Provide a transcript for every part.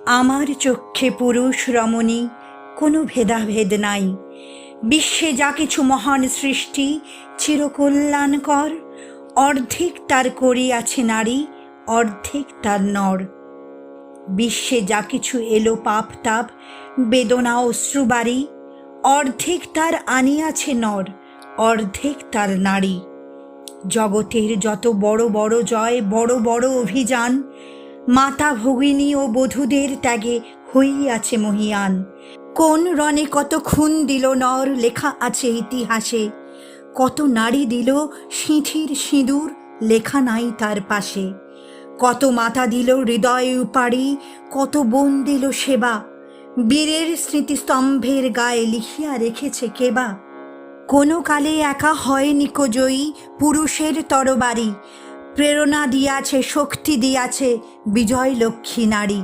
আমার চক্ষে পুরুষ রমণী কোনো ভেদাভেদ নাই। বিশ্বে যা কিছু মহান সৃষ্টি চিরকল্যাণকর, অর্ধেক তার করিয়াছে নারী, অর্ধেক তার নর। বিশ্বে যা কিছু এলো পাপ তাপ বেদনা অশ্রুবারি, অর্ধেক তার আনিয়াছে নর, অর্ধেক তার নারী। জগতের যত বড় বড় জয়, বড় বড় অভিযান, মাতা ভগিনী ও বধূদের ত্যাগে হইয়াছে মহিয়ান। কোন রণে কত খুন দিল নর, লেখা আছে ইতিহাসে। কত নারী দিল সিঁথির সিঁদুর, লেখা নাই তার পাশে। কত মাতা দিল হৃদয় উপাড়ি, কত বোন দিল সেবা। বীরের স্মৃতিস্তম্ভের গায়ে লিখিয়া রেখেছে কেবা। কোনো কালে একা হয়নি কো জয়ী, পুরুষের তরবারি। প্রেরণা দিয়াছে, শক্তি দিয়াছে বিজয় লক্ষ্মী নারী।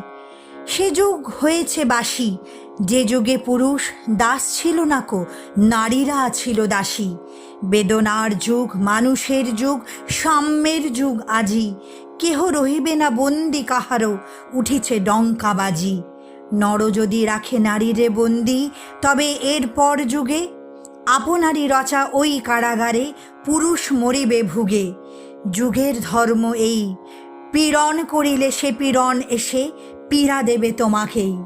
সে যুগ হয়েছে বাসি, যে যুগে পুরুষ দাস ছিল না কো, নারীরা ছিল দাসী। বেদনার যুগ, মানুষের যুগ, সাম্যের যুগ আজি। কেহ রহিবে না বন্দি কাহারও, উঠিছে ডঙ্কাবাজি। নর যদি রাখে নারীরে বন্দি, তবে এরপর যুগে আপনারই রচা ওই কারাগারে পুরুষ মরিবে ভুগে। যুগের ধর্ম এই, পীড়ন করিলে সে পীড়ন এসে পীড়া দেবে তোমাকেই।